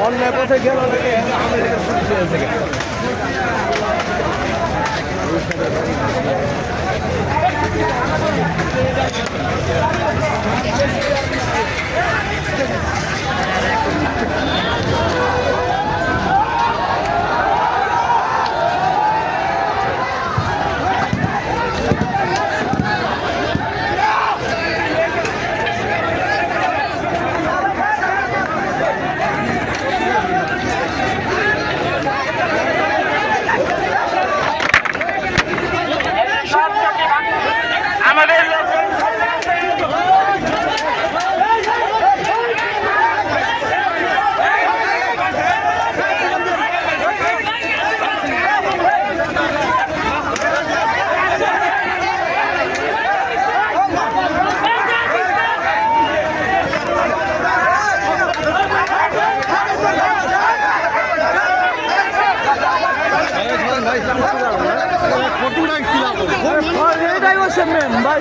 অন্যায় পথে গেল এটাই হচ্ছে মেন ভাই।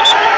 I'm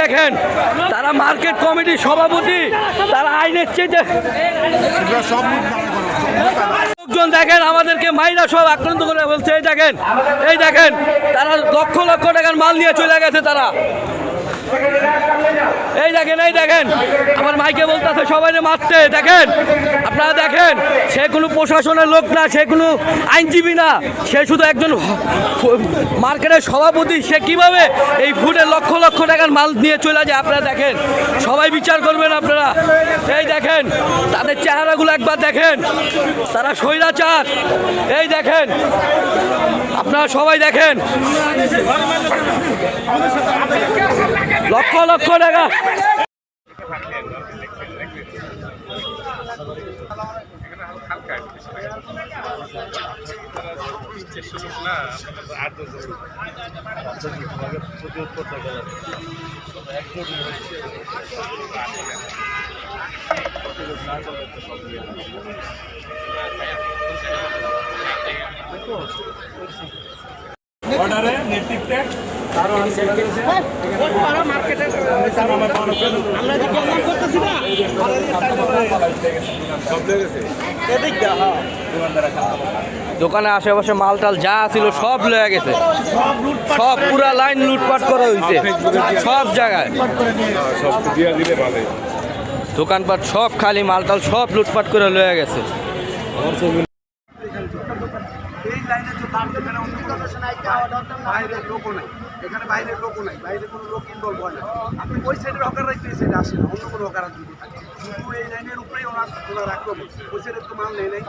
দেখেন তারা মার্কেট কমিটির সভাপতি, তারা আইনের চেয়ে লোকজন দেখেন আমাদেরকে মাইরা সব আক্রান্ত করে বলছে। এই দেখেন তারা লক্ষ লক্ষ টাকার মাল নিয়ে চলে গেছে তারা। এই দেখেন আমার মাইকে বলতেছে সবাই মারতে। দেখেন আপনারা দেখেন, সে কোনো প্রশাসনের লোক না, সে কোনো আইনজীবী না, সে শুধু একজন মার্কেটের সভাপতি। সে কিভাবে এই ফুডে লক্ষ লক্ষ টাকার মাল নিয়ে চলে যায় আপনারা দেখেন। সবাই বিচার করবেন আপনারা। এই দেখেন তাদের চেহারাগুলো একবার দেখেন, তারা স্বৈরাচার। এই দেখেন আপনারা সবাই দেখেন লক্ষ লক্ষ টাকা। অর্ডারে নেটিভ ট্যাক্স দোকানে আশেপাশে মালটাল যা ছিল সব লয়ে গেছে, সব পুরা লাইন লুটপাট করা হয়েছে সব জায়গায়। দোকানপাট সব খালি, মালটাল সব লুটপাট করে লয়ে গেছে। বাইরের লোকও নাই, এখানে বাইরের লোকও নাই, বাইরে কোনো লোক ইনভলভ হয় না। আপনি ওই সাইডের হকাররা এই সাইডে আসে না, অন্য কোনো হকার যদি থাকে কিন্তু এই লাইনের উপরেই ওনার আক্রমণ। ওই সাইডের তো মাল নেই,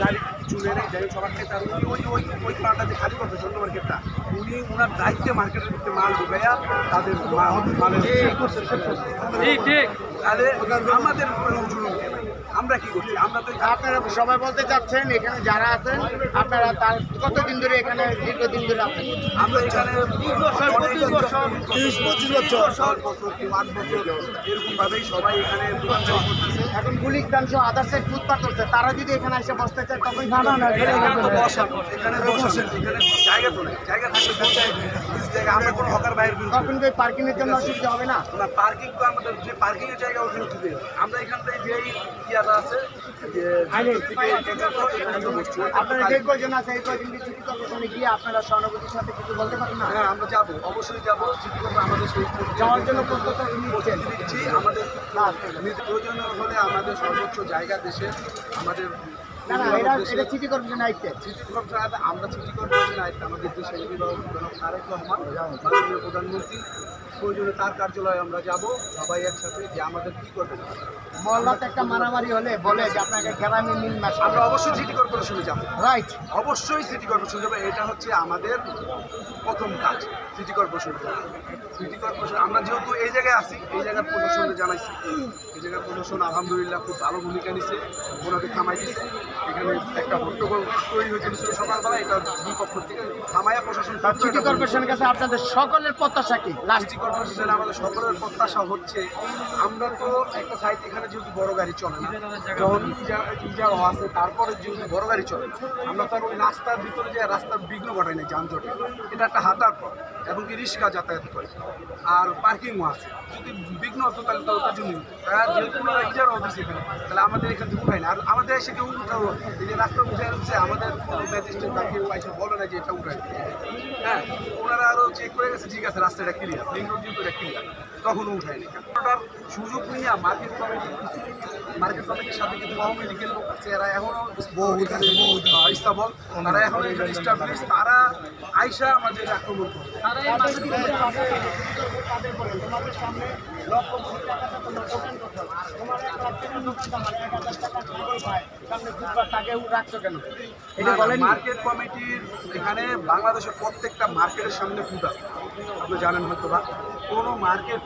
গাড়ি কিছু নেই, যাই সবার ক্ষেত্রে আর উনি ওই মালটা যে খালি করছে অন্য মার্কেটটা, উনি ওনার দায়িত্বে মার্কেটের ভিতরে মাল ঢুকাইয়া তাদের মালের আরে আমাদের উপরে জুলুম কেন? আমরা কি করছি? আমরা তো আপনারা সবাই বলতে চাচ্ছেন এখানে যারা আছেন আপনারা তার কতদিন ধরে এখানে দীর্ঘদিন ধরে আছেন? আমরা এখানে 30-25 বছর 8 বছর এরকম ভাবেই সবাই এখানে দোকান করতেছে। এখন গুলিস্তান সহ আদার সাইড ফুটপাথ করছে, তারা যদি এখানে এসে বসতে চায় তখন এখানে বসান, এখানে জায়গা তো নেই, জায়গা থাকলে জায়গা আমরা কোনো হকার বাইরে তখন কি পার্কিং এর জন্য অসুবিধা হবে না? না, পার্কিং তো আমাদের যে পার্কিং এর জায়গা ওখানে দিবে। আমরা এখান থেকে যেই ইয়াটা আছে যে আপনারা যে কয়জন আছে এই কয়জন সিটি কর্পোরেশনে গিয়ে আপনারা সহানুভূতির সাথে কিছু বলতে পারেন না? হ্যাঁ, আমরা যাবো, অবশ্যই যাবো। সিটি কর্পোরেশন আমাদের সেই যাওয়ার জন্য প্রস্তুত দিচ্ছি। আমাদের প্রয়োজন হলে আমাদের সর্বোচ্চ জায়গা দেশে আমাদের না না, এটা সিটি কর্পোরেশনের দায়িত্বে। সিটি কর্পোরেশন আমরা সিটি কর্পোরেশনের আয়ত্তে আমাদের দেশের তারেক রহমান মাননীয় প্রধানমন্ত্রী, প্রয়োজনে তার কার্যালয়ে আমরা যাব সবাই একসাথে যে আমাদের কী করবে। মহল্লাতে একটা মারামারি হলে বলে যে আপনাকে গ্রামে মিল মাস আমরা অবশ্যই সিটি কর্পোরেশনে যাবো, রাইট, অবশ্যই সিটি কর্পোরেশন যাবো। এটা হচ্ছে আমাদের প্রথম কাজ, সিটি কর্পোরেশন। সিটি কর্পোরেশন আমরা যেহেতু এই জায়গায় আছি, এই জায়গার প্রশাসনে জানাইছি, এই জায়গার প্রশাসন আলহামদুলিল্লাহ খুব ভালো ভূমিকা নিচ্ছে, ওনাদের থামাই দিচ্ছে। এখানে একটা হট্টগোল তৈরি হয়েছিল সকালবেলা, এটা দুই পক্ষ থেকে থামাইয়া প্রশাসন। সিটি কর্পোরেশনের কাছে আপনাদের সকলের প্রত্যাশা কি? সিটি কর্পোরেশনে আমাদের সকলের প্রত্যাশা হচ্ছে, আমরা তো একটা সাইড এখানে যেহেতু বড় গাড়ি চলে না, যখন ইজারা আছে তারপরে যেহেতু বড় গাড়ি চলে, আমরা তো আর ওই রাস্তার ভিতরে যে রাস্তার বিঘ্ন ঘটাই না যানজটে, এটা একটা হাঁটার পথ এবং কি রিক্সা যাতায়াত করে আর পার্কিংও আছে। যদি বিঘ্ন হতো তাহলে তো ওটার জন্য যেহেতু ওনারা ইজারা দিচ্ছে এখানে, তাহলে আমাদের এখান থেকে উঠায় না। আর আমাদের এসে কেউ উঠাবো, এই যে রাস্তা উঠে যাচ্ছে, আমাদের ম্যাজিস্ট্রেট বা কেউ এসে বলে না যে এটা উঠায়। হ্যাঁ, ওনারা আরও চেক করে গেছে, ঠিক আছে রাস্তাটা ক্লিয়ার, মেইন রোড যেহেতু এটা ক্লিয়ার, তখনও উঠায়নি। ওটার সুযোগ নিয়ে মার্কেট কমিটির সাথে কিন্তু আওয়ামী লীগের লোক আছে, এরা এখনও স্থাবল, তারা এখন স্টাবলিশ, তারা আইসা আমাদের আক্রমণ করে। মার্কেট কমিটির এখানে বাংলাদেশের প্রত্যেকটা মার্কেটের সামনে ফুড আছে, আপনি জানেন হয়তো বা। কোনো মার্কেট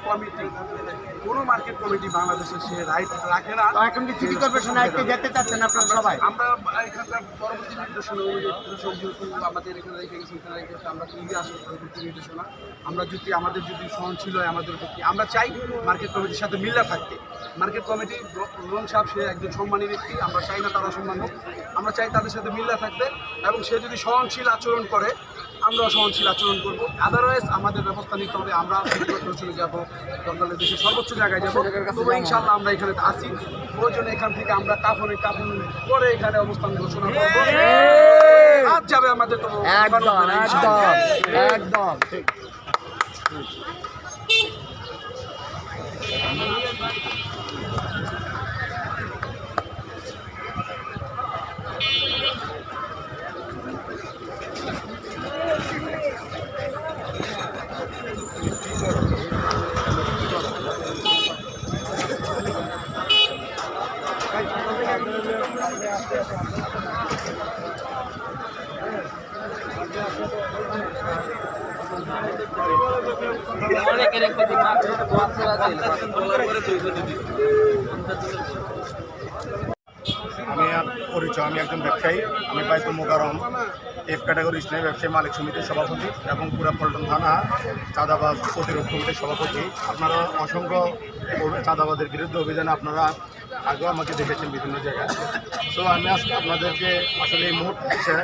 কমিটি বাংলাদেশের সে রাইট রাখে না। এখন কি সিটি কর্পোরেশন আইতে যেতে চাচ্ছেন আপনারা সবাই? আমরা এখানকার পরবর্তী নির্দেশনা আমাদের এখানে রেখে গেছি, এখানে রেখে আমরা নিয়ে আসবো পরবর্তী নির্দেশনা। আমরা যদি আমাদের সহনশীল হয় আমাদের প্রতি, আমরা চাই মার্কেট কমিটির সাথে মিল্লা থাকতে। মার্কেট কমিটি রোহন সাহেব সে একজন সম্মানী ব্যক্তি, আমরা চাই না তারা সম্মান হোক, আমরা চাই তাদের সাথে মিল্লা থাকতে। এবং সে যদি সহনশীল আচরণ করে আমরাও সহনশীল আচরণ করবো। আদারওয়াইজ আমাদের ব্যবস্থা নিতে হবে। আমরা চলে যাবো, দরকার দেশের সর্বোচ্চ জায়গায় যাবো। তবে ইনশাল্লাহ আমরা এখানে আছি, ওই জন্য এখান থেকে আমরা কাফন করে এখানে অবস্থান ঘোষণা করবো। আজ যাবে আমাদের তো একদম আমি একজন ব্যবসায়ী। আমি বাইতুল মোকাররম এফ ক্যাটাগরি ইসলামী ব্যবসায়ী মালিক সমিতির সভাপতি এবং পুরা পল্টন থানা চাঁদাবাজ প্রতিরোধ কমিটির সভাপতি। আপনারা অসংখ্য চাঁদাবাজের বিরুদ্ধে অভিযানে আপনারা আগেও আমাকে দেখেছেন বিভিন্ন জায়গায়। সো আমি আজকে আপনাদেরকে আসলে এই মুহূর্তে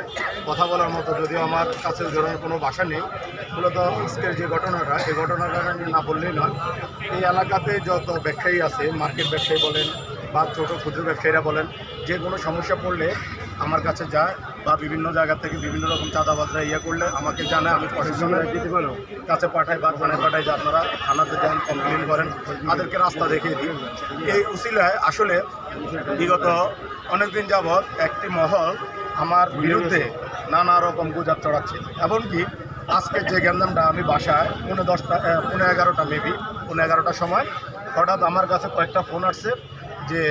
কথা বলার মতো যদিও আমার কাছে ধরনের কোনো ভাষা নেই। মূলত আজকের যে ঘটনাটা, এই ঘটনাটা না বললেই নয়। এই এলাকাতে যত ব্যবসায়ী আছে, মার্কেট ব্যবসায়ী বলেন বা ছোটো ক্ষুদ্র ব্যবসায়ীরা বলেন, যে কোনো সমস্যা পড়লে আমার কাছে যায় বা বিভিন্ন জায়গা থেকে বিভিন্ন রকম চাঁদাবাজরা করলে আমাকে জানায়। আমি প্রশাসনের কাছে পাঠাই বা থানায় পাঠাই যে আপনারা থানাতে যান, কমপ্লেন করেন, তাদেরকে রাস্তা দেখিয়ে দিই। এই উসিলায় আসলে বিগত অনেকদিন যাবৎ একটি মহল আমার বিরুদ্ধে নানা রকম গুজব চড়াচ্ছে। এমনকি আজকে যে গ্যাঞ্জামটা, আমি বাসায় 11:30 মেবি 11:30টার সময় হঠাৎ আমার কাছে কয়েকটা ফোন আসছে যে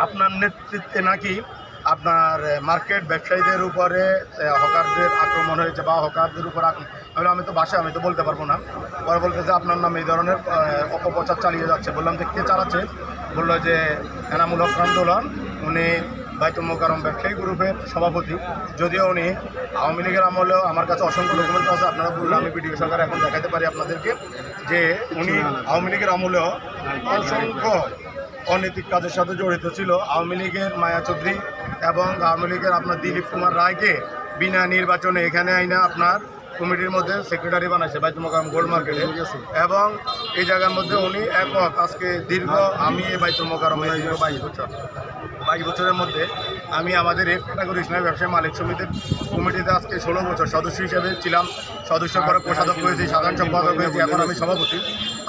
আপনার নেতৃত্বে নাকি আপনার মার্কেট ব্যবসায়ীদের উপরে হকারদের আক্রমণ হয়েছে বা হকারদের উপর আমি তো বাসায় আমি তো বলতে পারবো না। পরে বলতেছে আপনার নামে এই ধরনের অপপ্রচার চালিয়ে যাচ্ছে। বললাম যে কে চালাচ্ছে? বললো যে এনামুল হক আন্দোলন, উনি বাইতুল মোকাররম ব্যবসায়ী গ্রুপের সভাপতি। যদিও উনি আওয়ামী লীগের আমলেও আমার কাছে অসংখ্য ডকুমেন্ট আছে, আপনারা বললে আমি ভিডিও সহকারে এখন দেখাতে পারি আপনাদেরকে যে উনি আওয়ামী লীগের আমলেও অসংখ্য অনৈতিক কাজের সাথে জড়িত ছিল। আওয়ামী লীগের মায়া চৌধুরী এবং আওয়ামী লীগের আপনার দিলীপ কুমার রায়কে বিনা নির্বাচনে এখানে আইনা আপনার কমিটির মধ্যে সেক্রেটারি বানাইছে বাইতুল মোকাররম গোল্ড মার্কেটে। এবং এই জায়গার মধ্যে উনি একক আজকে দীর্ঘ আমি এই বাইতুল মোকাররমে 22 বছরের মধ্যে আমি আমাদের এফ ক্যাটাগরি ইসলামী ব্যবসায়ী মালিক সমিতির কমিটিতে আজকে 16 বছর সদস্য হিসেবে ছিলাম। সদস্য করে কোষাধ্যক্ষ হয়েছি, সাধারণ সম্পাদক হয়েছি, এখন আমি সভাপতি।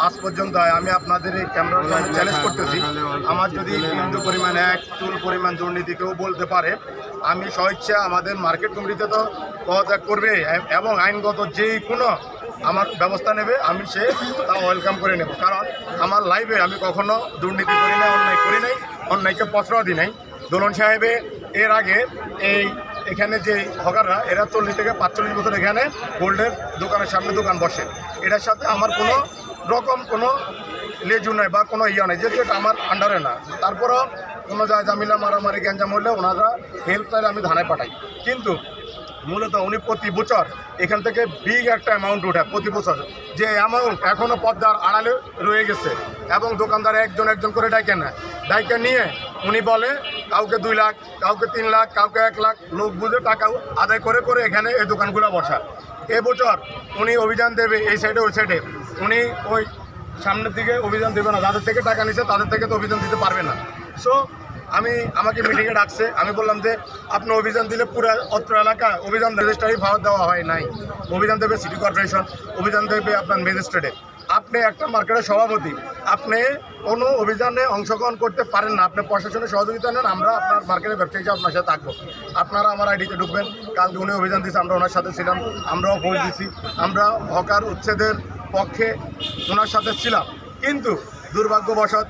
আজ পর্যন্ত আমি আপনাদের এই ক্যামেরার সামনে চ্যালেঞ্জ করতেছি, আমার যদি বিন্দু পরিমাণ এক চুল পরিমাণ দুর্নীতি কেউ বলতে পারে, আমি স্বেচ্ছা আমাদের মার্কেট কমিটিতে তো পদত্যাগ করবে এবং আইনগত যেই কোনো আমার ব্যবস্থা নেবে, আমি সে তা ওয়েলকাম করে নেব। কারণ আমার লাইফে আমি কখনো দুর্নীতি করি নাই, অন্যায় করি নাই, অন্যায়কে প্রশ্রয় দিই নাই। দোলন সাহেবে এর আগে এখানে যে হকাররা এরা 40 থেকে 45 বছর এখানে গোল্ডের দোকানের সামনে দোকান বসে। এটার সাথে আমার কোনো রকম কোনো লেজু নয় বা কোনো ইয়া নেই, যেহেতু এটা আমার আন্ডারে না। তারপরেও কোনো যায় জামিলা মারামারি গ্যাঞ্জাম হলে ওনারা হেল্প চাইলে আমি থানায় পাঠাই। কিন্তু মূলত উনি প্রতি বছর এখান থেকে বিগ একটা অ্যামাউন্ট উঠায় প্রতি বছর, যে অ্যামাউন্ট এখনও পদ্মার আড়ালে রয়ে গেছে। এবং দোকানদার একজন করে ডাইকে নেয়, ডাইকে নিয়ে উনি বলে কাউকে 2 লাখ, কাউকে 3 লাখ, কাউকে 1 লাখ, লোক বুঝে টাকা আদায় করে করে এখানে এই দোকানগুলো বসা। এবছর উনি অভিযান দেবে এই সাইডে ওই সাইডে, উনি ওই সামনের দিকে অভিযান দেবে না। যাদের থেকে টাকা নিছে তাদের থেকে তো অভিযান দিতে পারবে না। সো আমাকে মিটিংয়ে ডাকছে, আমি বললাম যে আপনি অভিযান দিলে পুরো অত্র এলাকা অভিযান রেজিস্ট্রারি পাওয়া দেওয়া হয় নাই। অভিযান দেবে সিটি কর্পোরেশন, অভিযান দেবে আপনার ম্যাজিস্ট্রেটে। আপনি একটা মার্কেটের সভাপতি, আপনি কোনো অভিযানে অংশগ্রহণ করতে পারেন না, আপনি প্রশাসনের সহযোগিতা নেন, আমরা আপনার মার্কেটের ব্যবসায়ী হিসেবে আপনার সাথে থাকবো, আপনারা আমার আইডিতে ঢুকবেন। কালকে উনি অভিযান দিয়েছে, আমরা ওনার সাথে ছিলাম, আমরাও ভোট দিচ্ছি, আমরা হকার উচ্ছেদের পক্ষে ওনার সাথে ছিলাম। কিন্তু দুর্ভাগ্যবশত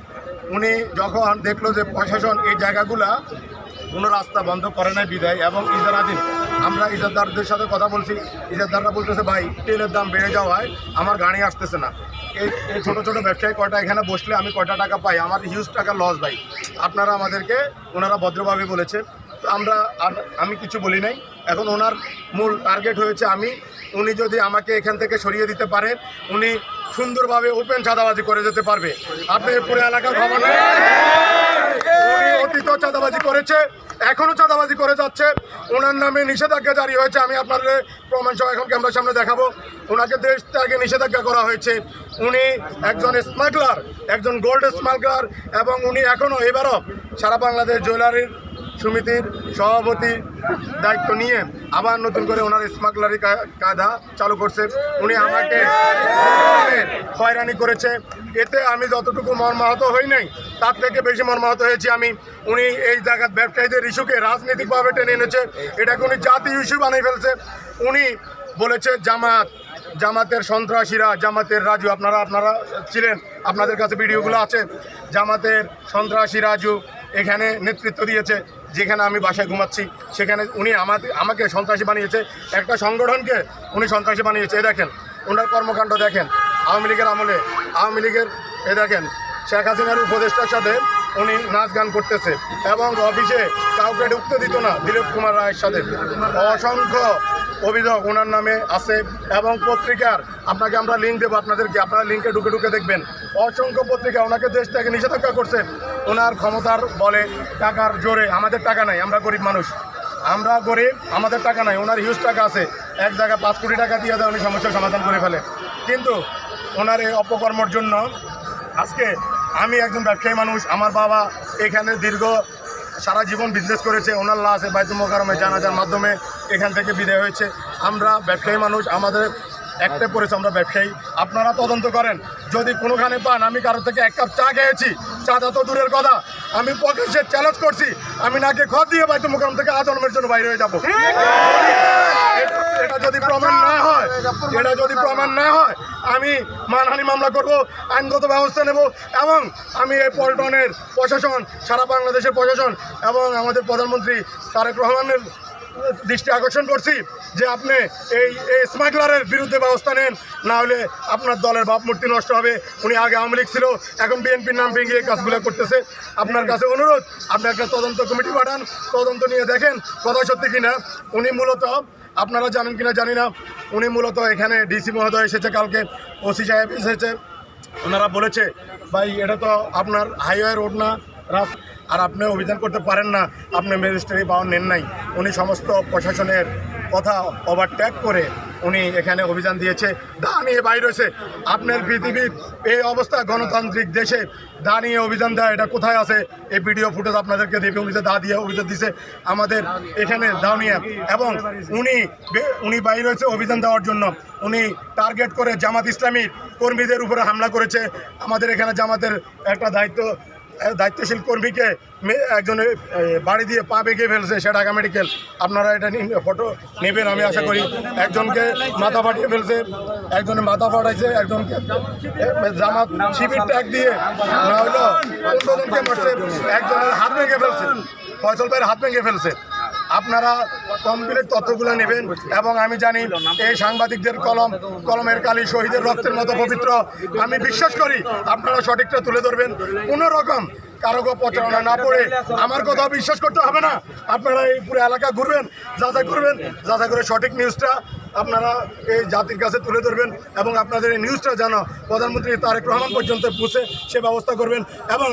উনি যখন দেখলো যে প্রশাসন এই জায়গাগুলা কোনো রাস্তা বন্ধ করে নাই বিদায় এবং ইজারাধীন, আমরা ইজারদারদের সাথে কথা বলছি, ইজারদাররা বলতেছে ভাই তেলের দাম বেড়ে যাওয়ায় আমার গাড়ি আসতেছে না। এই ছোটো ছোটো ব্যবসায়ী কয়টা এখানে বসলে আমি কয়টা টাকা পাই, আমার হিউজ টাকা লস ভাই, আপনারা আমাদেরকে ওনারা ভদ্রভাবে বলেছে। তো আমি কিছু বলি নাই। এখন ওনার মূল টার্গেট হয়েছে উনি যদি আমাকে এখান থেকে সরিয়ে দিতে পারে, উনি সুন্দরভাবে ওপেন চাঁদাবাজি করে যেতে পারবে। আপনি পুরো এলাকার খবর নেই। উনি অতীত চাঁদাবাজি করেছে, এখনো চাঁদাবাজি করে যাচ্ছে। ওনার নামে নিষেধাজ্ঞা জারি হয়েছে, আমি আপনাদের প্রমাণ সহ এখন ক্যামেরার সামনে দেখাবো। ওনাকে দেশ থেকে নিষেধাজ্ঞা করা হয়েছে। উনি একজন স্মাগলার, একজন গোল্ড স্মাগলার, এবং উনি এখনও এবারও সারা বাংলাদেশ জুয়েলারির সমিতির সভাপতি দায়িত্ব নিয়ে আবার নতুন করে ওনার স্মাগলারি কায়দা চালু করছে। উনি আমাকে হয়রানি করেছে, এতে আমি যতটুকু মর্মাহত হই নাই তার থেকে বেশি মর্মাহত হয়েছি আমি। উনি এই জায়গার ব্যবসায়ীদের ইস্যুকে রাজনৈতিকভাবে টেনে এনেছে, এটাকে উনি জাতি ইস্যু বানিয়ে ফেলছে। উনি বলেছে জামাতের সন্ত্রাসীরা, জামাতের রাজু, আপনারা ছিলেন, আপনাদের কাছে ভিডিওগুলো আছে। জামাতের সন্ত্রাসী রাজু এখানে নেতৃত্ব দিয়েছে, যেখানে আমি বাসায় ঘুমাচ্ছি সেখানে উনি আমাকে সন্ত্রাসী বানিয়েছে, একটা সংগঠনকে উনি সন্ত্রাসী বানিয়েছে। এ দেখেন ওনার কর্মকাণ্ড দেখেন, আওয়ামী লীগের আমলে, আওয়ামী লীগের এ দেখেন শেখ হাসিনার উপদেষ্টার সাথে উনি নাচ গান করতেছে, এবং অফিসে কাউকে ঢুকতে দিত না দিলীপ কুমার রায়ের সাথে। অসংখ্য অভিযোগ ওনার নামে আছে, এবং পত্রিকার আপনাকে আমরা লিঙ্ক দেবো আপনাদেরকে, আপনারা লিঙ্কে ঢুকে দেখবেন। অসংখ্য পত্রিকা ওনাকে দেশ থেকে নিষেধাজ্ঞা করছে ওনার ক্ষমতার বলে, টাকার জোরে। আমাদের টাকা নাই, আমরা গরিব মানুষ, আমরা গরিব, আমাদের টাকা নাই। ওনার হিউজ টাকা আছে, এক জায়গায় 5 কোটি টাকা দিয়ে দেয়, উনি সমস্যার সমাধান করে ফেলে। কিন্তু ওনার এই অপকর্মর জন্য আজকে আমি একজন ব্যবসায়ী মানুষ, আমার বাবা এখানে সারা জীবন বিজনেস করেছে, ওনার লাশ বাইতুল মোকাররমে জানাজার মাধ্যমে এখান থেকে বিদায় হয়েছে। আমরা ব্যবসায়ী মানুষ, আমাদের একটা পড়েছে, আমরা ব্যবসায়ী। আপনারা তদন্ত করেন, যদি কোনোখানে পান আমি কারোর থেকে 1 কাপ চা খেয়েছি, চাঁদা তো দূরের কথা, আমি পকেটে চ্যালেঞ্জ করছি, আমি নাকে খত দিয়ে বাইতুল মোকাররম থেকে আজন্মের জন্য বাইরে হয়ে যাবো। এটা যদি প্রমাণ না হয় আমি মানহানি মামলা করব, আইনগত ব্যবস্থা নেব, এবং আমি এই পল্টনের প্রশাসন, সারা বাংলাদেশের প্রশাসন এবং আমাদের প্রধানমন্ত্রী তারেক রহমানের দৃষ্টি আকর্ষণ করছি যে আপনি এই স্মাগলারের বিরুদ্ধে ব্যবস্থা নেন, না হলে আপনার দলের ভাবমূর্তি নষ্ট হবে। উনি আগে আওয়ামী লীগ ছিল, এখন বিএনপির নাম ভেঙে এই কাজগুলো করতেছে। আপনার কাছে অনুরোধ, আপনি একটা তদন্ত কমিটি পাঠান, তদন্ত নিয়ে দেখেন কথা সত্যি কিনা। উনি মূলত, আপনারা জানেন কিনা জানি না, উনি মূলত এখানে ডিসি মহোদয় এসেছে, কালকে ওসি সাহেব এসেছে, ওনারা বলেছে ভাই এটা তো আপনার হাইওয়ে রোড না, রাস্তা, আর আপনি অভিযান করতে পারেন না, আপনি ম্যাজিস্ট্রেট পাওয়ার নেন নাই। উনি সমস্ত প্রশাসনের কথা ওভারটেক করে উনি এখানে অভিযান দিয়েছে, দা নিয়ে বাইর হয়েছে। আপনার পৃথিবীর এই অবস্থা, গণতান্ত্রিক দেশে দা নিয়ে অভিযান দেয়, এটা কোথায় আছে? এই ভিডিও ফুটেজ আপনাদেরকে দেবে। উনি যে দা দিয়ে অভিযান দিছে আমাদের এখানে দা নিয়ে, এবং উনি বাইর হয়েছে অভিযান দেওয়ার জন্য। উনি টার্গেট করে জামাত ইসলামীর কর্মীদের উপরে হামলা করেছে। আমাদের এখানে জামাতের একটা দায়িত্বশীল কর্মীকে একজনের বাড়ি দিয়ে পা বেঁকে ফেলছে, সেটা ঢাকা মেডিকেল। আপনারা এটা ফটো নেবেন আমি আশা করি। একজনকে মাথা ফাটিয়ে ফেলছে, একজনের মাথা ফাটাইছে, একজনকে জামাত শিবির ট্যাগ দিয়ে না হলো 15 জনকে মারছে, একজনের হাত ভেঙে ফেলছে, ফয়সল ভাইয়ের হাত ভেঙে ফেলছে। আপনারা কমপ্লিট তথ্যগুলো নেবেন, এবং আমি জানি এই সাংবাদিকদের কলমের কালি শহীদের রক্তের মতো পবিত্র। আমি বিশ্বাস করি আপনারা সঠিকটা তুলে ধরবেন, কোনো রকম কারো প্রচারণা না পড়ে। আমার কথা বিশ্বাস করতে হবে না, আপনারা এই পুরো এলাকা ঘুরবেন, যাচাই করবেন, যাচাই করে সঠিক নিউজটা আপনারা এই জাতির কাছে তুলে ধরবেন, এবং আপনাদের এই নিউজটা যেন প্রধানমন্ত্রী তারেক রহমান পর্যন্ত পৌঁছে সে ব্যবস্থা করবেন। এবং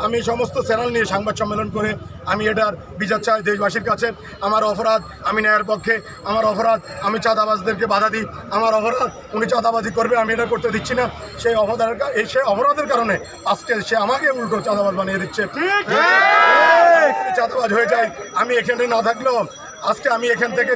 আমি সমস্ত চ্যানেল নিয়ে সংবাদ সম্মেলন করে আমি এটার বিচার চাই দেশবাসীর কাছে। আমার অপরাধ, আমি ন্যায়ের পক্ষে, আমার অপরাধ আমি চাঁদাবাজদেরকে বাধা দিই, আমার অপরাধ উনি চাঁদাবাজি করবে, আমি এটা করতে দিচ্ছি না। সেই অপরাধের কারণে আজকে সে আমাকে উল্টো চাঁদাবাজ বানিয়ে দিচ্ছে। চাঁদাবাজ হয়ে যায়, আমি এখানে না থাকলেও আজকে আমি এখান থেকে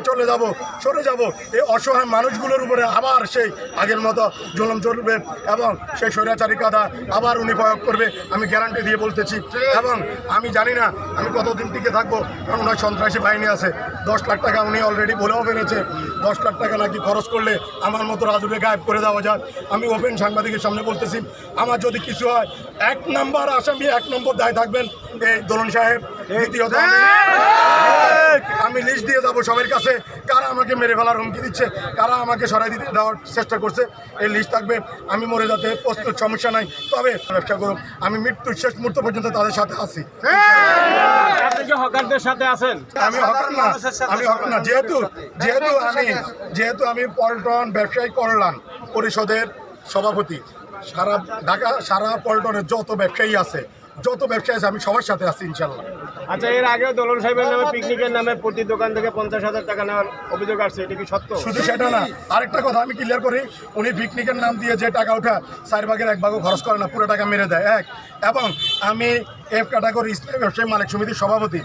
সরে যাব। এই অসহায় মানুষগুলোর উপরে আবার সেই আগের মতো জুলুম চলবে, এবং সেই স্বৈরাচারী কাদা আবার উনি প্রয়োগ করবে, আমি গ্যারান্টি দিয়ে বলতেছি। এবং আমি জানি না আমি কতদিন টিকে থাকবো, কারণ ওনার সন্ত্রাসী বাহিনী আছে। 10 লাখ টাকা উনি অলরেডি বলেও ফেলেছে, 10 লাখ টাকা নাকি খরচ করলে আমার মতো রাজুকে গায়েব করে দেওয়া যায়। আমি ওপেন সাংবাদিকের সামনে বলতেছি, আমার যদি কিছু হয় 1 নম্বর আসামি, 1 নম্বর দায় থাকবেন এই দোলন সাহেব। দ্বিতীয়ত আমি লিস্ট দিয়ে যাবো সবার কাছে, কারা আমাকে মেরে ফেলার হুমকি দিচ্ছে, কারা আমাকে সরাই দিতে দেওয়ার চেষ্টা করছে, এই লিস্ট থাকবে। আমি মরে যেতে প্রস্তুত, সমস্যা নাই, তবে ব্যবসা করুন, আমি মৃত্যুর শেষ মুহূর্ত পর্যন্ত তাদের সাথে আছি। হকারদের সাথে আছেন? আমি হকার না, যেহেতু আমি পল্টন ব্যবসায়ী কল্যাণ পরিষদের সভাপতি। সারা ঢাকা, সারা পল্টনের যত ব্যবসায়ী আছে, যত ব্যবসায়ী আছে আমি সবার সাথে আছি ইনশাল্লাহ। আচ্ছা, এর আগেও দোলন সাহেবের নামে পিকনিকের নামে প্রতি দোকান থেকে 50,000 টাকা নেওয়ার অভিযোগ আসছে, এটা কি সত্য? শুধু সেটা না, আরেকটা কথা আমি ক্লিয়ার করি, উনি পিকনিকের নাম দিয়ে যে টাকা ওঠা 4 ভাগের 1 ভাগও খরচ করে না, পুরো টাকা মেরে দেয়। এবং আমি এফ ক্যাটাগরি ইসলামী ব্যবসায়ী মালিক সমিতির সভাপতি,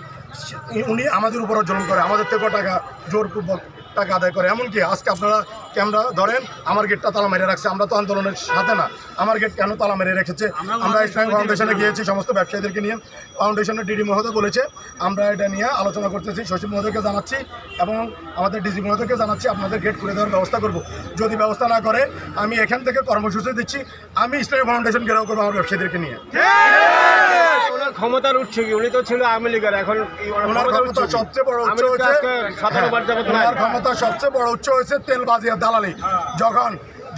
উনি আমাদের উপরও জুলুম করে, আমাদের থেকেও টাকা জোরপূর্বক টাকা আদায় করে। এমনকি আজকে আপনারা ক্যামেরা ধরেন, আমার গেটটা তালা মেরে রাখছে, আমরা তো আন্দোলনের সাথে না, আমার গেট কেন তালা মেরে রেখেছে? আমরা ইসলামী ফাউন্ডেশনে গিয়েছি, সমস্ত ব্যবসায়ীদেরকে নিয়ে, ফাউন্ডেশনের ডিডি মহোদয় বলেছে আমরা এটা নিয়ে আলোচনা করতেছি, সচিব মহোদয়কে জানাচ্ছি এবং আমাদের ডিজি মহোদয়কে জানাচ্ছি, আপনাদের গেট খুলে দেওয়ার ব্যবস্থা করব। যদি ব্যবস্থা না করে আমি এখান থেকে কর্মসূচি দিচ্ছি, আমি ইসলামী ফাউন্ডেশন ঘেরাও করবো আমার ব্যবসায়ীদেরকে নিয়ে। ওনার ক্ষমতার উৎস কি? উনি তো ছিল আওয়ামী লীগের, এখন ওনার ক্ষমতা সবচেয়ে বড় উৎস হচ্ছে, ওনার ক্ষমতা সবচেয়ে বড় উৎস হচ্ছে তেলবাজি আর দালালি।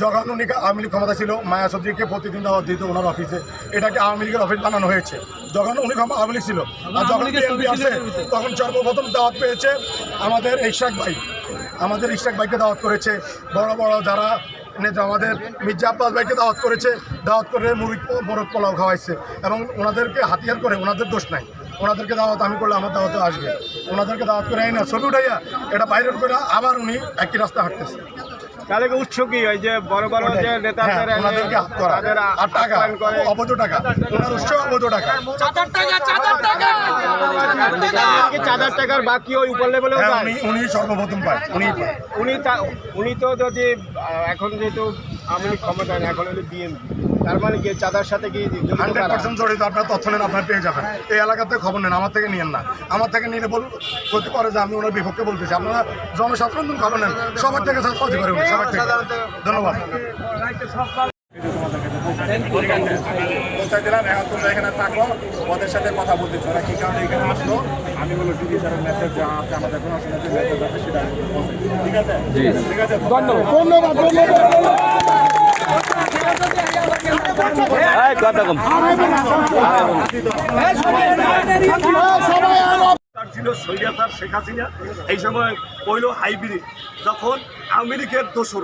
যখন উনি আওয়ামী লীগ ক্ষমতা ছিল, মায়া চৌধুরীকে প্রতিদিন দাওয়াত দিত ওনার অফিসে, এটাকে আওয়ামী লীগের অফিস বানানো হয়েছে যখন উনি আওয়ামী লীগ ছিল। আর যখন বিএনপি আসে তখন সর্বপ্রথম দাওয়াত পেয়েছে আমাদের ইশরাক ভাই, আমাদের ইশরাক ভাইকে দাওয়াত করেছে, বড় বড় যারা নেতা আমাদের মির্জা আব্বাস ভাইকে দাওয়াত করেছে, দাওয়াত করে মোরগ পোলাও খাওয়াইছে এবং ওনাদেরকে হাতিয়ার করে, ওনাদের দোষ নাই, ওনাদেরকে দাওয়াত আমি করলে আমার দাওয়াতে আসবে, ওনাদেরকে দাওয়াত করে না ছবি উঠাইয়া এটা বাইরে করে আবার উনি একই রাস্তা হাঁটতেছে। তাহলে উৎস কি? ওই যে বড় বড় যে নেতাদের ওনাদেরকে হাত করা আর টাকা, অবৈধ টাকা, ওনার উৎস অবৈধ টাকা, চাঁদার টাকার বাকি ওই উপর লেভেলেও যায়। উনি সর্বপ্রথম পায়, উনি তো যদি এখন যেহেতু আওয়ামী লীগ ক্ষমতায় না, এখন হলো বিএনপি, তার মানে কি চাঁদার সাথে কি 100% জড়িত? আপনার তথ্য নেন, আপনার পেয়ে যাবেন। এই এলাকাতে খবর নেন, আমার থেকে নিয়েন না। আমার থেকে নিলে বলতে পারে যে আমি ওনার বিপক্ষে বলতেছি। আপনারা জনসাধারণ খবর নেন, সবার থেকে সাহায্য করে উনি, সবার থেকে। ধন্যবাদ। পৌঁছাই দিলাম, এখন তোমরা এখানে থাকো, ওদের সাথে কথা বলতেছি ওরা কী কারণে এখানে আসলো। আমি বলো ডিডি স্যারের মেসেজ যা আছে, আমাদের কোনো সময় যে মেসেজ আছে সেটা পৌঁছাই। ঠিক আছে, ঠিক আছে, ছিল স্বৈরাচার শেখ হাসিনা, এই সময় হইল হাইব্রিড, যখন আওয়ামী লীগের দোসর,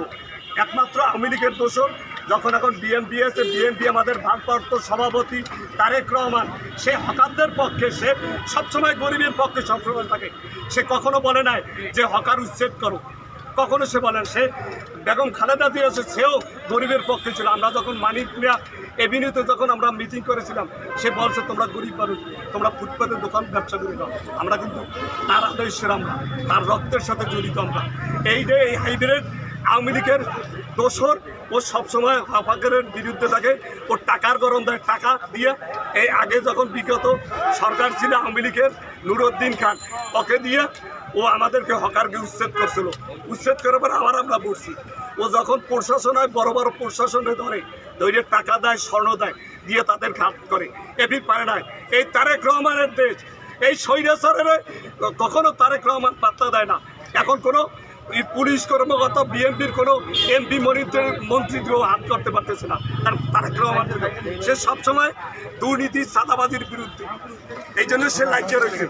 একমাত্র আওয়ামী লীগের দোসর, যখন এখন বিএনপি আছে, বিএনপি আমাদের ভারপ্রাপ্ত সভাপতি তারেক রহমান, সে হকারদের পক্ষে, সে সবসময় গরিবের পক্ষে সবসময় থাকে। সে কখনো বলে নাই যে হকার উচ্ছেদ করো, কখনো সে বলেন। সে বেগম খালেদা জিয়া সেও গরিবের পক্ষে ছিল। আমরা যখন মানিক মিয়া এভিনিউতে যখন আমরা মিটিং করেছিলাম, সে বলছে তোমরা গরিব মানুষ, তোমরা ফুটপাতের দোকান ব্যবসা করে দাও। আমরা কিন্তু তার আদর্শের, আমরা তার রক্তের সাথে জড়িত। আমরা এই যে এই হাইব্রিড আওয়ামী লীগের দোসর, ও সবসময় হকারের বিরুদ্ধে থাকে, ও টাকার গরম দেয়, টাকা দিয়ে। এই আগে যখন বিগত সরকার ছিল আওয়ামী লীগের, নুরুদ্দিন খান, ওকে দিয়ে ও আমাদেরকে হকারকে উচ্ছেদ করছিল। উচ্ছেদ করার পর আবার আমরা বলছি, ও যখন প্রশাসন হয়, বড় বড় প্রশাসনে ধরে টাকা দেয়, স্বর্ণ দেয়, দিয়ে তাদের ঘাত করে। এটি পারে না। এই তারেক রহমানের দেশ, এই স্বৈরাচারের কখনো তারেক রহমান পাত্তা দেয় না। এখন কোনো পুলিশ কর্মকর্তা, বিএনপির কোনো এমপি মন্ত্রীকেও হাত করতে পারতেছে না তারেক রহমান। সে সবসময় দুর্নীতি, চাঁদাবাজির বিরুদ্ধে, এই জন্য সে লাগিয়ে রয়েছে।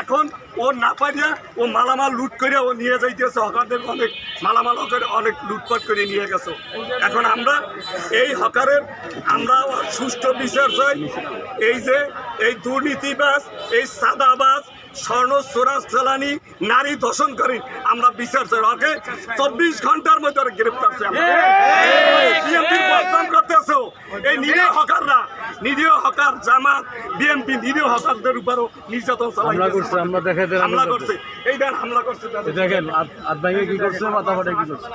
এখন ও না পারিয়া ও মালামাল লুট করে ও নিয়ে যাইতেছে, হকারদের অনেক মালামাল হকার অনেক লুটপাট করে নিয়ে গেছে। এখন আমরা এই হকারের আমরা সুষ্ঠু বিচার চাই। এই যে এই দুর্নীতিবাজ, এই চাঁদাবাজ, স্বর্ণ চোরাস চালানি, নারী ধর্ষণকারী, আমরা বিচার চাই। ওকে 24 ঘন্টার মধ্যে গ্রেপ্তার চাই। করতেছো এই নিরীহ হকাররা, নিরীহ হকার, জামাত, বিএনপি নিরীহ হকারদের উপরও নির্যাতন চালাইছে, হামলা করছে। এই দেন হামলা করছে, দেখেন কি করছে, মাথা ফাটে কি করছে।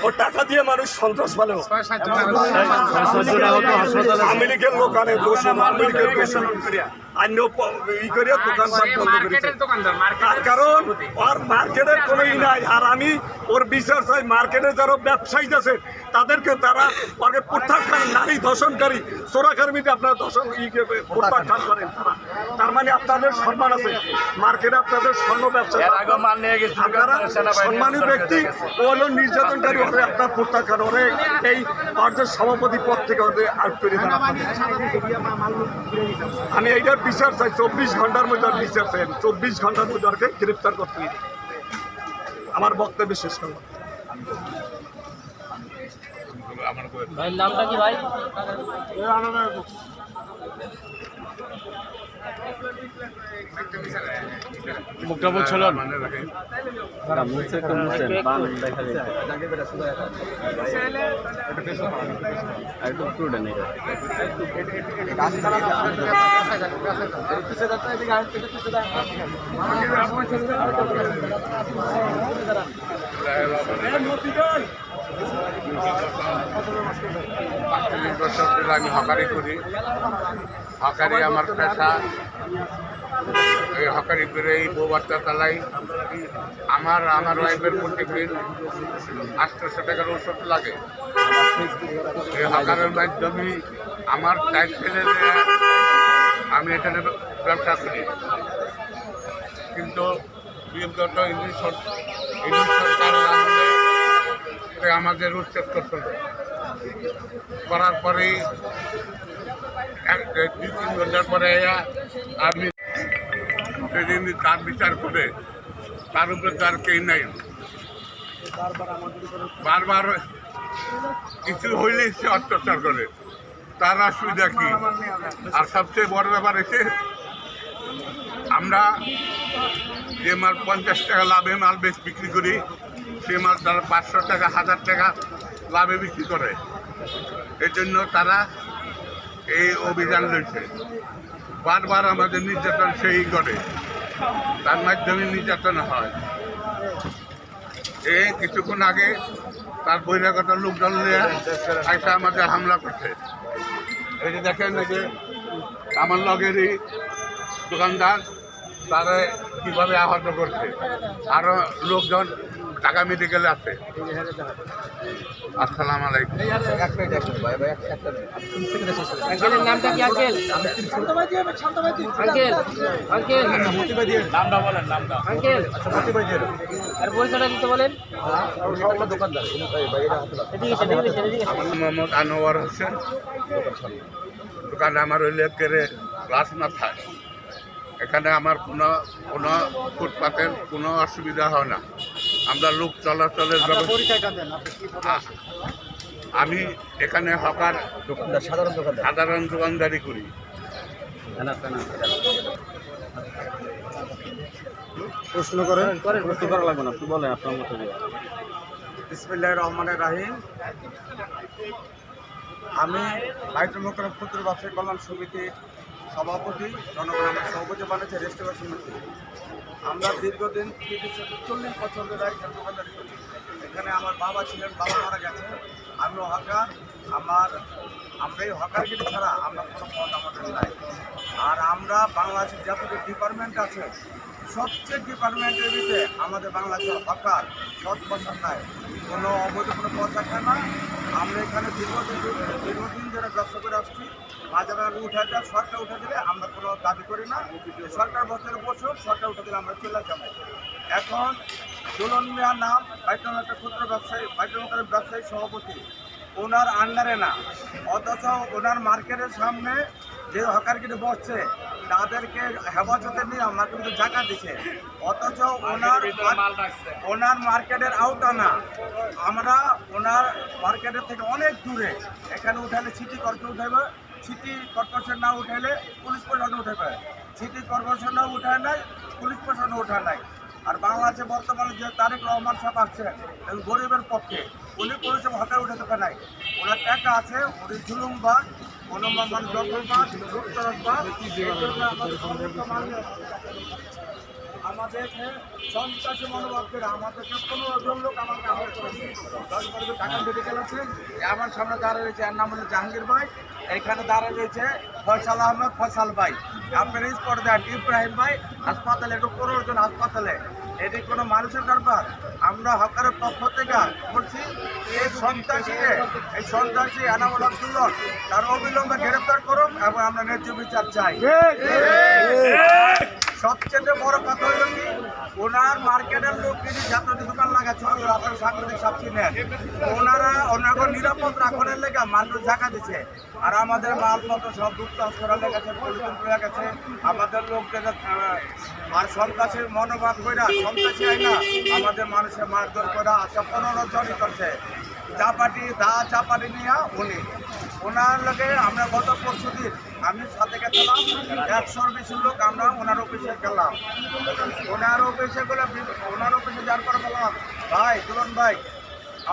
ও টাকা দিয়ে মানুষ সন্ত্রাস পালেও আওয়ামী লীগের লোক আনে, আওয়ামী লীগের অন্য ই করে দোকানপাট বন্ধ করেছে। তার কারণ ওর মার্কেটের কোনো ই নাই। আর আমি ওর বিচার চাই, মার্কেটে যারা ব্যবসায়ী আছে তাদেরকে, তারা ওকে প্রত্যাখ্যান, নারী ধর্ষণকারী, চোরাকারীতে আপনারা ধর্ষণ প্রত্যাখ্যান করেন। তার মানে আপনাদের সম্মান আছে, মার্কেটে আপনাদের স্বর্ণ ব্যবসা, আপনারা সম্মানী ব্যক্তি, ও হলো নির্যাতনকারী, ওরে আপনার প্রত্যাখ্যান, ওরে এই কার্যের সভাপতি পদ থেকে ওদের আউট করে দেন। আমি এইটার বিচার চাই, 24 ঘন্টার মধ্যে বিচার চাই, 24 ঘন্টার মধ্যে ওকে গ্রেপ্তার করতে হবে। আমার বক্তব্য শেষ করব। ভাই নামটা কি ভাই? মুখটা বলছিলেন আমি হকারি করি, হকারি আমার পেশা। এই হকারি করে এই বউ বাচ্চা চালাই। আমার ওয়াইফের প্রত্যেকদিন 800 টাকার ওষুধ লাগে। এই হকারের মাধ্যমে আমার 4 ছেলে আমি এখানে ব্যবসা করি, কিন্তু বিগত ইংলিশ সরকার আমলে আমাদের উচ্ছেদ করছিল। করার পরেই 2-3 ঘন্টার পরে আপনি সেদিন তার বিচার করে তার উপরে তার কেই নাই। বারবার কিছু হইলেই সে অত্যাচার করে, তার অসুবিধা কি? আর সবচেয়ে বড় ব্যাপার এসে আমরা যে মাল 50 টাকা লাভে মাল বেশ বিক্রি করি, সে মাল তারা 500 টাকা 1000 টাকা লাভে বিক্রি করে। এই জন্য তারা এই অভিযান লইছে। বারবার আমাদের নির্যাতন সেই করে, তার মাধ্যমে নির্যাতন হয়। এই কিছুক্ষণ আগে তার বহিরাগত লোকজন নিয়ে আইসা আমাদের হামলা করছে। এই যে দেখেন, এই যে আমার লগেরই দোকানদার তারা কীভাবে আহত করছে। আরও লোকজন ঢাকা মেডিকেলে আছে। আসসালামু আলাইকুম। নামটা কি আঙ্কেল? আঙ্কেল আঙ্কেল নামটা বলেন, নামটা আঙ্কেল আর পরিচয়টা দিতে বলেন। মোহাম্মদ আনোয়ার হোসেন, দোকান আমার হইলে কেড়ে গ্লাস মাথায়। এখানে আমার কোনো ফুটপাতের কোনো অসুবিধা হয় না। আমরা লোক চলাচলের আমি এখানে হকার সাধারণ দোকানদারি করি। প্রশ্ন করেন। প্রশ্ন করা লাগবে না, একটু বলেন আপনার মতো। বিসমিল্লাহির রহমানির রহিম। আমি বাইতুল মোকাররম ক্ষুদ্র ব্যবসায়ী কল্যাণ সমিতির সভাপতি, জনগণ আমার সভাপতি বানিয়েছে রেস্টোরেশন মন্ত্রী। আমরা দীর্ঘদিন 30-40 বছর ধরে এখানে দোকানদারি করি। এখানে আমার বাবা ছিলেন, বাবা মারা গেছে। আমিও হকার। আমরা এই হকারগিরি ছাড়া আমরা কোনো পথ আমাদের নাই। আর আমরা বাংলাদেশের যতটা ডিপার্টমেন্ট আছে, সবচেয়ে ডিপার্টমেন্টের ভিতরে আমাদের বাংলাদেশের হকার 7 বছর নাই, কোনো অবৈধ কোনো পথ রাখে না। আমরা এখানে দীর্ঘদিন ধরে ব্যবসা করে আসছি। মাঝে মাঝে উঠে যায়, সরকার উঠে দিলে আমরা কোনো দাবি করি না। সরকার বছরের বছর সরকার উঠে দিলে আমরা চলে যাবো। এখন দুলন মিয়ার নাম বাইতুল একটা ক্ষুদ্র ব্যবসায়ী, বাইতুল মোকাররম ব্যবসায়ী সভাপতি, ওনার আন্ডারে না, অথচ ওনার মার্কেটের সামনে যে হকারগিরি বসছে তাদেরকে হেফাজতে নিয়ে মার্কেটে জায়গা দিচ্ছে, অথচ ওনার মার্কেটের আওতা না। আমরা ওনার মার্কেটের থেকে অনেক দূরে। এখানে উঠালে সিটি কর্পোরেশন উঠাবে, সিটি কর্পোরেশন না উঠাইলে পুলিশ প্রশাসন উঠাবে, সিটি কর্পোরেশন না উঠায় নাই, পুলিশ প্রশাসন উঠায় নাই। আর বাংলাদেশে বর্তমানে যে তারেক রহমান সাহেব আছে গরিবের পক্ষে, উনি কোনো সব হকার উঠাতে পারে নাই। ওনার টাকা আছে, উনি জুলুমবাজ, কোনো মানে দখলবাজ, লুটতরাজবাজ। আমাদেরকে সন্ত্রাসী মনোভাব করে আমাদেরকে 15 জন লোক আমাকে আহত করেছে। 10 বছর ঢাকা মেডিকেল আছে। আমার সামনে দাঁড়িয়ে রয়েছে, এর নাম হলো জাহাঙ্গীর ভাই। এখানে দাঁড়িয়ে রয়েছে ফয়সাল আহমেদ, ফয়সাল ভাই। আপনার স্পট দেন ইব্রাহিম ভাই হাসপাতালে, একটু 15 জন হাসপাতালে। এটি কোনো মানুষের কারবার? আমরা হকারের পক্ষ থেকে বলছি, এই সন্ত্রাসী এনামুল আব্দুল্লাহ তার অবিলম্বে গ্রেফতার করুন এবং আমরা ন্যায্য বিচার চাই। সবচেয়ে বড় কথা হলো কি, ওনার মার্কেটের লোক যদি যাত্রাতে দোকান লাগাচ্ছে, আপনার সাংবাদিক সাক্ষী নেন, ওনার নিরাপদ রাখনের লেগে মার্কেট জায়গা দিচ্ছে। আর আমাদের মালপত্র সব লুটতরাজ করার লেগেছে, পরিবর্তন করে গেছে। আমাদের লোকদের আর সন্ত্রাসীর মনোভাব করে সন্ত্রাসী হয় না, আমাদের মানুষের মারধর করে 15 জনই করছে। চা পাটি নিয়ে উনি ওনার লগে আমরা গত পরশু দিন আমি সাথে গেছিলাম 100-র বেশি লোক আমরা ওনার অফিসে গেলাম। ওনার অফিসে যার পরে বললাম, ভাই দুলন ভাই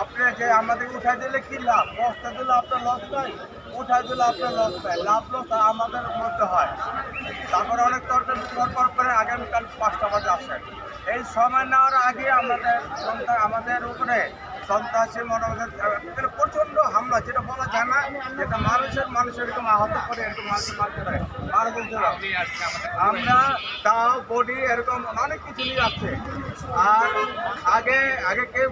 আপনি যে আমাদের উঠাই দিলে কি লাভ, বস্তা দিলে আপনার লস নাই, উঠাই দিলে আপনার লস নাই, লাভ লস আমাদের মধ্যে হয়। তারপরে অনেক তরকারি করে আগামীকাল 5টা বাজে আসেন। এই সময় নেওয়ার আগে আমাদের উপরে সন্ত্রাসী মনোভাবের প্রচণ্ড হামলা, যেটা বলা যায় না, যেটা মানুষ এরকম আহত করে, এরকম মানুষের মারতে পারে, মারা যেতে আমরা তাও বডি এরকম অনেক কিছু নিয়ে আসছে। আর আগে কেউ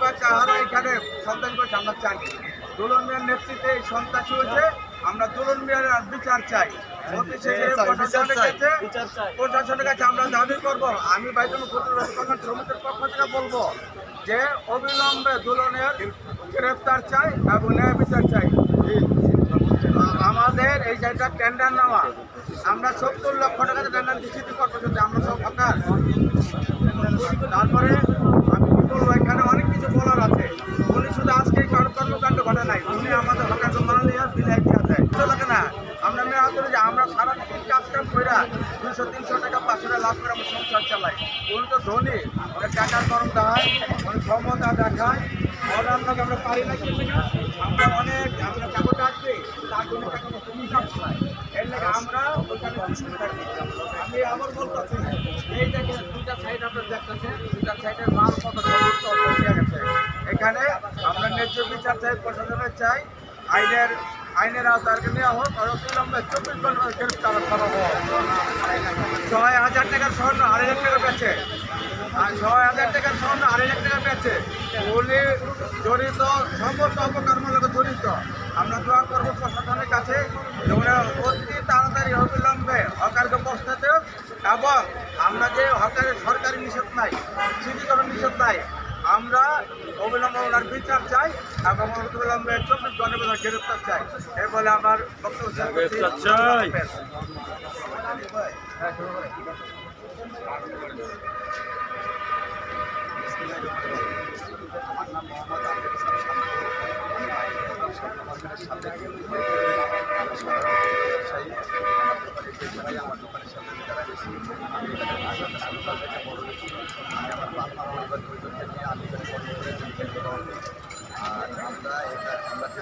বা কাহারা এখানে সন্ত্রাস করেছে, আমরা চাই দুলন মিয়ার নেতৃত্বে এই সন্ত্রাসী হয়েছে, আমরা দুলন মিয়ার বিচার চাই। প্রশাসনের কাছে আমরা দাবি করব, আমি বাইতুল শ্রমিকের পক্ষ থেকে বলবো যে অবিলম্বে দুলনের গ্রেফতার চাই এবং ন্যায় বিচার চাই। আমাদের এই জায়গাটা টেন্ডার নেওয়া, আমরা 70 লক্ষ টাকা টেন্ডার দিচ্ছি কর্মসূচি, আমরা সব হকার। তারপরে আমি কি বলবো, এখানে অনেক কিছু বলার আছে। উনি শুধু আজকে কর্মকাণ্ড ঘটে নাই, উনি আমাদের হকার মাননীয় বিদায় আছে লাগে না। আমরা মেয়ে হাতে যে আমরা সারা দিন কাজ করে 200-300 টাকা 500 টাকা লাভ করে আমরা সংসার চালাই। উনি তো ধনী, অনেক টাকার গরম দেখায়, অনেক ক্ষমতা দেখায়, আমরা পারি না কিন্তু আমরা কাগজ আসবে তার জন্য এর লাগে আমরা ওখানে থাকি। আমি আবার বলতেছি এই দেখেন 2টা সাইড আপনার দেখতেছেন, 2টা সাইডের মাল কত গেছে। এখানে আমরা ন্যায্য বিচার চাই, প্রশাসনের চাই, আইনের আওতায় নেওয়া হোক, আর অবিলম্বে 24 ঘন্টা গ্রেফতার করা হোক। 6,000 টাকার স্বর্ণ 2,500 টাকা বেচে, আর 6,000 টাকার স্বর্ণ 2,500 টাকা বেচে। উনি জড়িত, সমস্ত অপকর্মের জড়িত। আমরা দোয়া করবো প্রশাসনের কাছে অতি তাড়াতাড়ি অবিলম্বে হকারকে বসাতে, এবং আমরা যে হকারের সরকারি নিষেধ নাই, সিটিকরণ নিষেধ নাই, আমরা অবিলম্বে ওনার বিচার চাই এবং অবিলম্বে 24 ঘন্টার মধ্যে গ্রেফতার চাই। এই বলে আমার বক্তব্য চাই। আমার নাম মোহাম্মদ আলম ইসলাম শান্ত। আমি স্বপ্ন মার্কেটের সাথে ব্যবসায়ী। আমার দোকানের সাথে যারা গেছি, আমি এখানে আসামে সালুকার থেকে বড় গেছি। আমি আমার বাবা পরিবার দুইজনকে নিয়ে আমি এখানে আর আমরা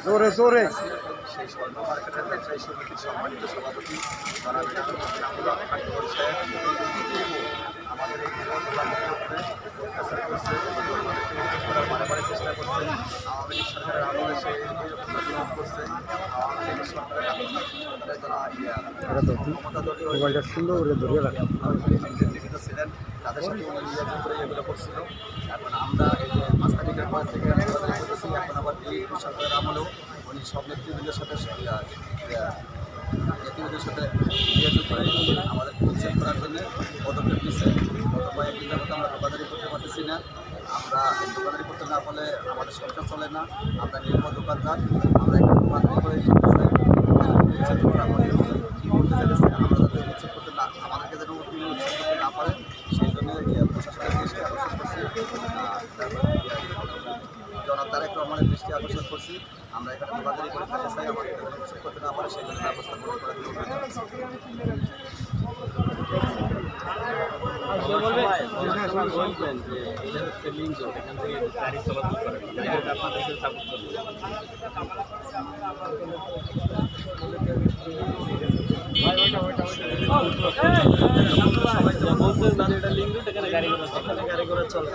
জোরে জোরে সেই স্বর্ণ মার্কেটের ব্যবসায়ী সমিতির সম্মানিত সভাপতি আমাদের এই বারে চেষ্টা করছে। আওয়ামী লীগ সরকারের আমলে সে এইরকম করছে। আওয়ামী লীগ সরকারের নির্যাতিত ছিলেন, তাদের সাথে নির্যাতন করে এগুলো করছিল। এখন আমরা এই যে মাস্টারিকের পর থেকে করতেছি, এখন আবার এই সরকারের আমলেও উনি সব নেতৃবৃন্দের সাথে নিয়োজিত করে আমাদের উচ্ছেদ করার জন্য পদক্ষেপ নিচ্ছে। গত কয়েকদিন যাবত আমরা দোকানদারি করতে পারতেছি না। আমরা দোকানদারি করতে না পারলে আমাদের সংসার চলে না। আমরা নির্ভর দোকানদার, আমরা একটা দোকানদারি করে উচ্ছেদ করা কী করতে চাইতেছি, আমরা যাতে উচ্ছেদ করতে না, আমাদেরকে যেন উচ্ছেদ করতে না পারে, সেই জন্য প্রশাসনের দৃষ্টি আকর্ষণ করছি, জনাব তারেক রহমানের দৃষ্টি আকর্ষণ করছি। আমরা এখানে দোকানদারি করে থাকতে চাই, আমাদের উচ্ছেদ করতে না পারে, সেই জন্য ব্যবস্থা গ্রহণ করে দিতে গাড়ি ঘোড়া চলে।